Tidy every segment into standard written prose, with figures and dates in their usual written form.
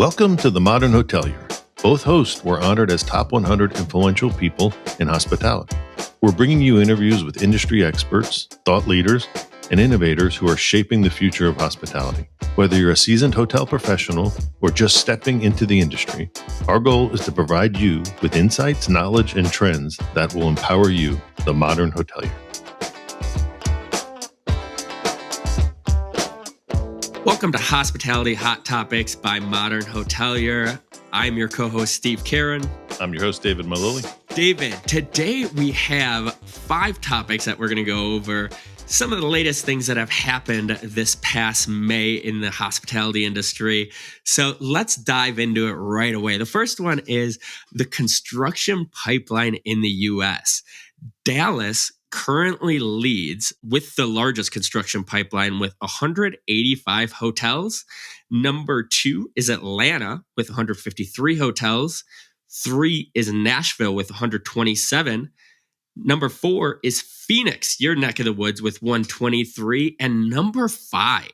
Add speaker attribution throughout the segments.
Speaker 1: Welcome to The Modern Hotelier. Both hosts were honored as top 100 influential people in hospitality. We're bringing you interviews with industry experts, thought leaders, and innovators who are shaping the future of hospitality. Whether you're a seasoned hotel professional or just stepping into the industry, our goal is to provide you with insights, knowledge, and trends that will empower you, the modern hotelier.
Speaker 2: Welcome to Hospitality Hot Topics by Modern Hotelier. I'm your co-host, Steve Carran.
Speaker 1: I'm your host, David Millili.
Speaker 2: David, today we have 5 topics that we're going to go over. Some of the latest things that have happened this past May in the hospitality industry. So let's dive into it right away. The first one is the construction pipeline in the U.S. Dallas currently leads with the largest construction pipeline with 185 hotels. Number 2 is Atlanta with 153 hotels. 3 is Nashville with 127. Number 4 is Phoenix, your neck of the woods, with 123. And number 5,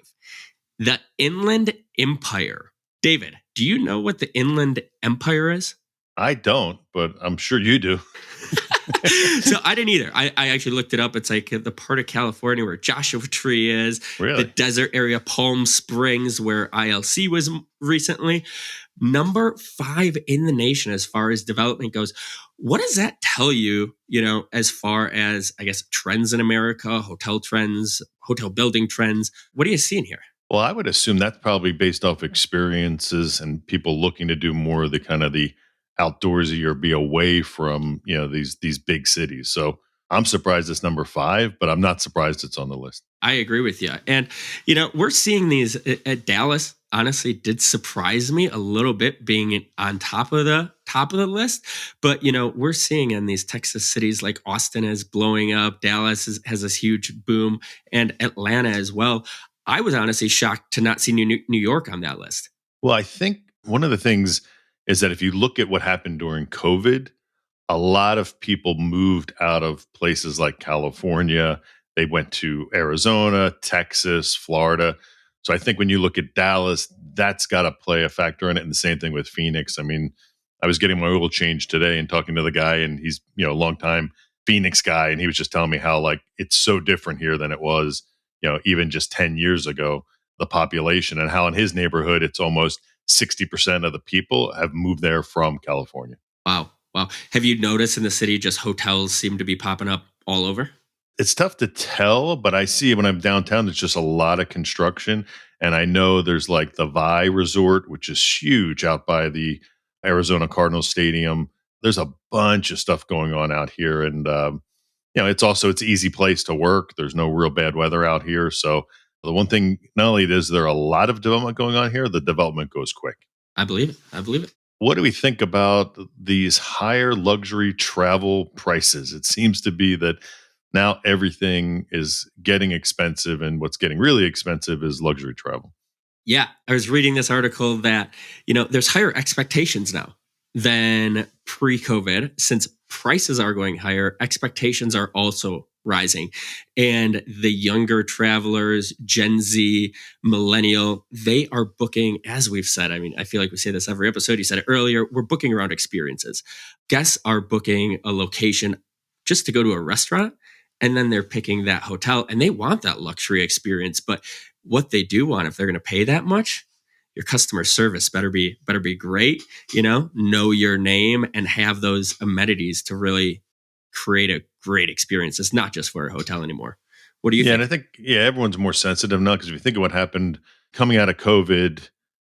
Speaker 2: the Inland Empire. David, do you know what the Inland Empire is?
Speaker 1: I don't, but I'm sure you do.
Speaker 2: So I didn't either. I actually looked it up. It's like the part of California where Joshua Tree is,
Speaker 1: Really?
Speaker 2: the desert area, Palm Springs, where ILC was recently. Number 5 in the nation as far as development goes. What does that tell you, as far as, I guess, trends in America, hotel trends, hotel building trends? What are you seeing here?
Speaker 1: Well, I would assume that's probably based off experiences and people looking to do more of the kind of the outdoorsy or be away from, these big cities. So I'm surprised it's number 5, but I'm not surprised it's on the list.
Speaker 2: I agree with you. And, we're seeing these at Dallas. Honestly, did surprise me a little bit being on top of the list. But, we're seeing in these Texas cities like Austin is blowing up. Dallas has this huge boom, and Atlanta as well. I was honestly shocked to not see New York on that list.
Speaker 1: Well, I think one of the things is that if you look at what happened during COVID, a lot of people moved out of places like California. They went to Arizona, Texas, Florida. So I think when you look at Dallas, that's got to play a factor in it. And the same thing with Phoenix. I mean, I was getting my oil change today and talking to the guy, and he's, a longtime Phoenix guy. And he was just telling me how it's so different here than it was, even just 10 years ago, the population, and how in his neighborhood, it's almost 60% of the people have moved there from California.
Speaker 2: Wow. Have you noticed in the city just hotels seem to be popping up all over?
Speaker 1: It's tough to tell, but I see when I'm downtown, there's just a lot of construction. And I know there's like the Vi Resort, which is huge out by the Arizona Cardinals Stadium. There's a bunch of stuff going on out here. And, it's also, it's an easy place to work. There's no real bad weather out here. So the one thing, not only is there a lot of development going on here, the development goes quick.
Speaker 2: I believe it.
Speaker 1: What do we think about these higher luxury travel prices? It seems to be that now everything is getting expensive, and what's getting really expensive is luxury travel.
Speaker 2: Yeah, I was reading this article that, there's higher expectations now than pre-COVID. Since prices are going higher, expectations are also rising. And the younger travelers, Gen Z, millennial, they are booking, as we've said, I mean, I feel like we say this every episode. You said it earlier, we're booking around experiences. Guests are booking a location just to go to a restaurant, and then they're picking that hotel, and they want that luxury experience. But what they do want, if they're going to pay that much, your customer service better be great, know your name and have those amenities to really create a great experience. It's not just for a hotel anymore. What do you think?
Speaker 1: And I think, everyone's more sensitive now, because if you think of what happened coming out of COVID,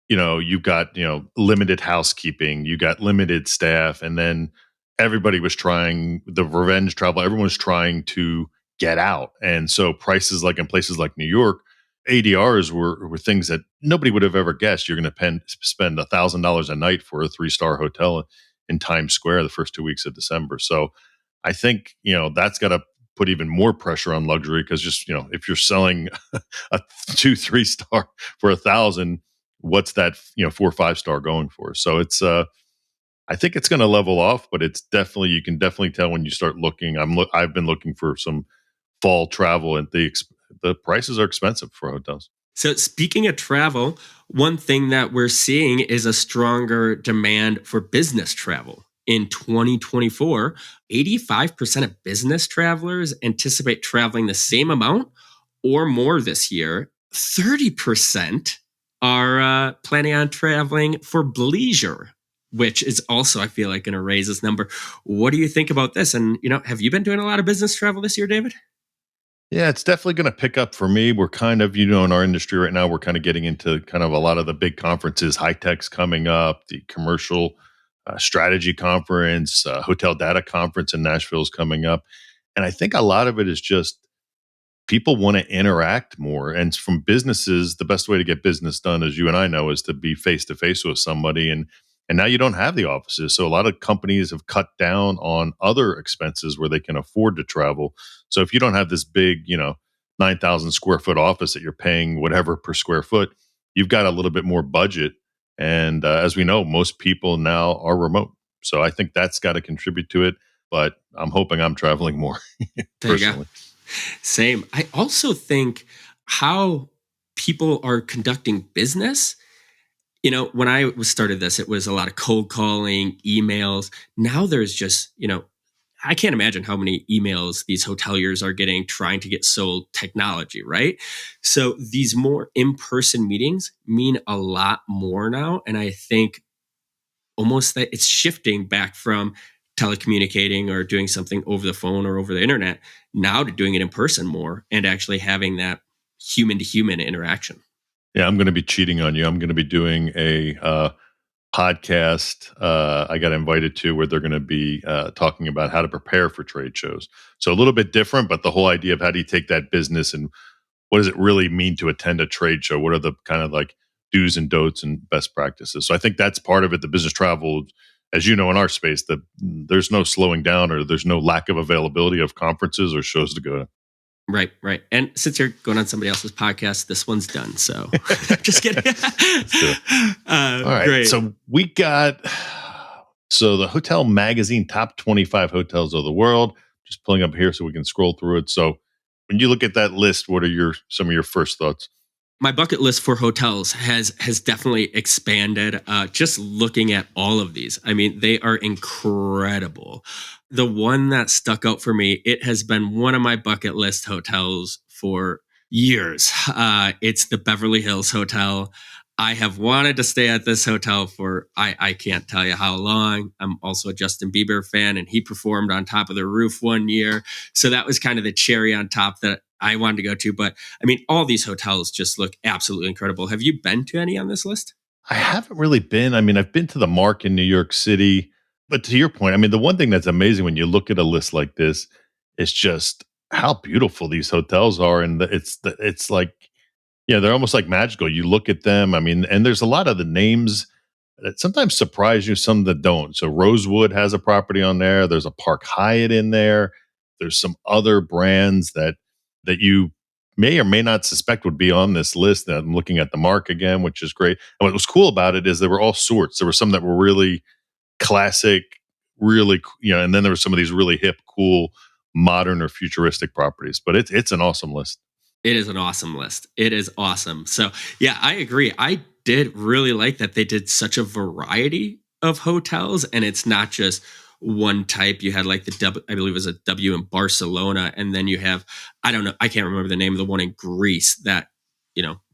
Speaker 1: you've got, limited housekeeping, you got limited staff, and then everybody was trying the revenge travel. Everyone was trying to get out. And so prices like in places like New York, ADRs were things that nobody would have ever guessed. You're going to spend $1,000 a night for a 3-star hotel in Times Square the first 2 weeks of December. So I think, that's got to put even more pressure on luxury, because just, if you're selling a 2-3 star for 1,000, what's that, 4 or 5-star going for? So it's, I think it's going to level off, but it's definitely, you can definitely tell when you start looking. I've been looking for some fall travel, and the prices are expensive for hotels.
Speaker 2: So speaking of travel, One thing that we're seeing is a stronger demand for business travel. In 2024, 85% of business travelers anticipate traveling the same amount or more this year. 30% are planning on traveling for leisure, which is also, I feel like, going to raise this number. What do you think about this? And, have you been doing a lot of business travel this year, David?
Speaker 1: Yeah, it's definitely going to pick up for me. We're kind of, in our industry right now, we're kind of getting into kind of a lot of the big conferences. High Tech's coming up, the commercial strategy conference, hotel data conference in Nashville is coming up. And I think a lot of it is just people want to interact more. And from businesses, the best way to get business done, as you and I know, is to be face to face with somebody. And now you don't have the offices. So a lot of companies have cut down on other expenses where they can afford to travel. So if you don't have this big, 9,000 square foot office that you're paying whatever per square foot, you've got a little bit more budget. And as we know, most people now are remote. So I think that's got to contribute to it. But I'm hoping I'm traveling more
Speaker 2: There you go.
Speaker 1: personally.
Speaker 2: Same. I also think how people are conducting business. When I was started this, it was a lot of cold calling, emails. Now there's just, I can't imagine how many emails these hoteliers are getting trying to get sold technology, right? So these more in-person meetings mean a lot more now. And I think almost that it's shifting back from telecommunicating or doing something over the phone or over the internet now to doing it in person more and actually having that human to human interaction.
Speaker 1: Yeah, I'm going to be cheating on you. I'm going to be doing a podcast I got invited to where they're going to be talking about how to prepare for trade shows. So a little bit different, but the whole idea of how do you take that business and what does it really mean to attend a trade show? What are the kind of like do's and don'ts and best practices? So I think that's part of it. The business travel, as you know, in our space, that there's no slowing down or there's no lack of availability of conferences or shows to go to.
Speaker 2: Right, right. And since you're going on somebody else's podcast, this one's done. So just kidding.
Speaker 1: Let's do it. All right.
Speaker 2: Great.
Speaker 1: So we got the Hotel Magazine top 25 hotels of the world. Just pulling up here so we can scroll through it. So when you look at that list, what are some of your first thoughts?
Speaker 2: My bucket list for hotels has definitely expanded. Just looking at all of these, I mean, they are incredible. The one that stuck out for me, it has been one of my bucket list hotels for years. It's the Beverly Hills Hotel. I have wanted to stay at this hotel for I can't tell you how long. I'm also a Justin Bieber fan, and he performed on top of the roof one year. So that was kind of the cherry on top that I wanted to go to. But I mean, all these hotels just look absolutely incredible. Have you been to any on this list?
Speaker 1: I haven't really been. I mean, I've been to the Mark in New York City. But to your point, I mean, the one thing that's amazing when you look at a list like this is just how beautiful these hotels are. And it's like, yeah, they're almost like magical. You look at them. I mean, and there's a lot of the names that sometimes surprise you, some that don't. So Rosewood has a property on there. There's a Park Hyatt in there. There's some other brands that you may or may not suspect would be on this list. And I'm looking at the Mark again, which is great. And what was cool about it is they were all sorts. There were some that were really classic, really, and then there were some of these really hip, cool, modern or futuristic properties. But it's an awesome list.
Speaker 2: It is an awesome list. It is awesome. So, yeah, I agree. I did really like that they did such a variety of hotels, and it's not just one type. You had like the W, I believe it was a W in Barcelona, and then you have, I don't know, I can't remember the name of the one in Greece that,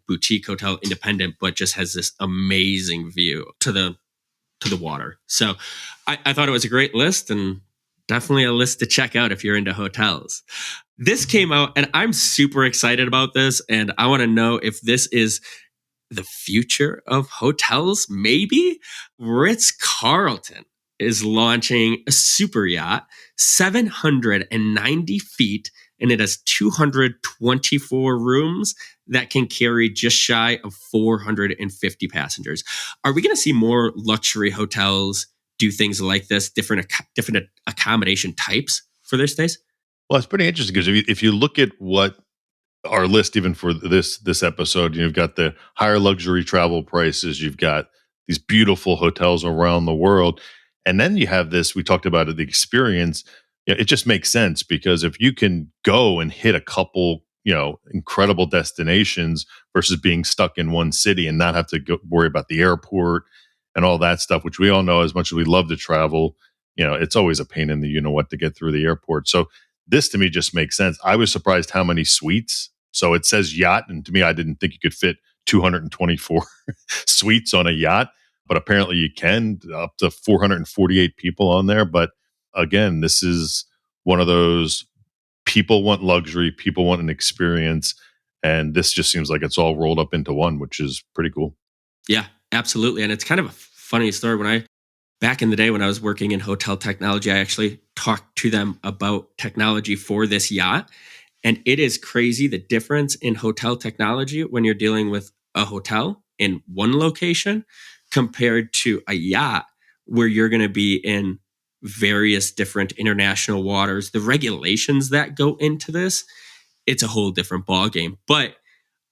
Speaker 2: boutique hotel, independent, but just has this amazing view to the water. So I thought it was a great list and definitely a list to check out if you're into hotels. This came out and I'm super excited about this. And I want to know if this is the future of hotels, maybe. Ritz Carlton is launching a super yacht, 790 feet, and it has 224 rooms that can carry just shy of 450 passengers. Are we going to see more luxury hotels do things like this, different accommodation types for their stays?
Speaker 1: Well, it's pretty interesting because if you look at what our list, even for this episode, you've got the higher luxury travel prices, you've got these beautiful hotels around the world, and then you have this. We talked about it, the experience. It just makes sense because if you can go and hit a couple, incredible destinations versus being stuck in one city and not have to worry about the airport and all that stuff, which we all know as much as we love to travel, it's always a pain in the what to get through the airport. So this to me just makes sense. I was surprised how many suites. So it says yacht, and to me, I didn't think you could fit 224 suites on a yacht, but apparently you can, up to 448 people on there. But again, this is one of those, people want luxury, people want an experience, and this just seems like it's all rolled up into one, which is pretty cool.
Speaker 2: Yeah, absolutely. And it's kind of a funny story. Back in the day when I was working in hotel technology, I actually talked to them about technology for this yacht. And it is crazy the difference in hotel technology when you're dealing with a hotel in one location compared to a yacht where you're going to be in various different international waters. The regulations that go into this, it's a whole different ballgame. But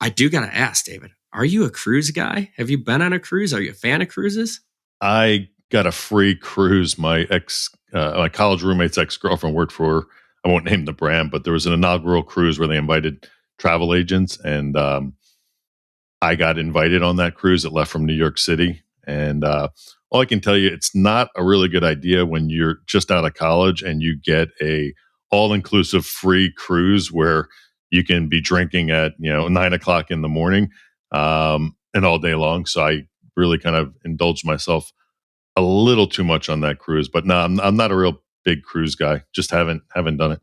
Speaker 2: I do got to ask, David, are you a cruise guy? Have you been on a cruise? Are you a fan of cruises?
Speaker 1: I got a free cruise. My college roommate's ex-girlfriend worked for, I won't name the brand, but there was an inaugural cruise where they invited travel agents, and I got invited on that cruise. It left from New York City, and all I can tell you, it's not a really good idea when you're just out of college and you get a all-inclusive free cruise where you can be drinking at 9:00 in the morning and all day long. So I really kind of indulged myself a little too much on that cruise. But no, I'm not a real big cruise guy. Just haven't done it.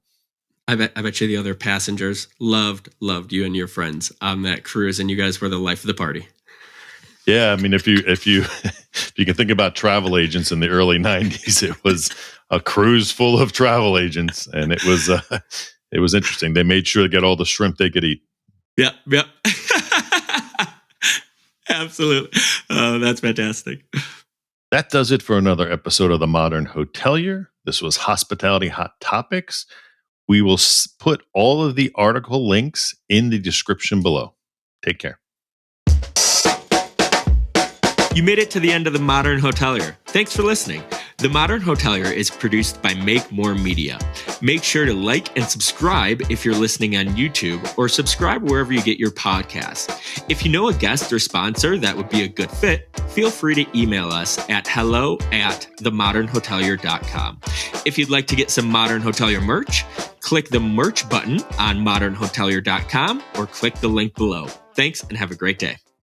Speaker 2: I bet you the other passengers loved you and your friends on that cruise, and you guys were the life of the party.
Speaker 1: Yeah, I mean, if you if you can think about travel agents in the early '90s, it was a cruise full of travel agents, and it was interesting. They made sure to get all the shrimp they could eat.
Speaker 2: Yep. Absolutely. Oh, that's fantastic.
Speaker 1: That does it for another episode of The Modern Hotelier. This was Hospitality Hot Topics. We will put all of the article links in the description below. Take care.
Speaker 2: You made it to the end of The Modern Hotelier. Thanks for listening. The Modern Hotelier is produced by Make More Media. Make sure to like and subscribe if you're listening on YouTube, or subscribe wherever you get your podcasts. If you know a guest or sponsor that would be a good fit, feel free to email us at hello@themodernhotelier.com. If you'd like to get some Modern Hotelier merch, click the merch button on modernhotelier.com or click the link below. Thanks and have a great day.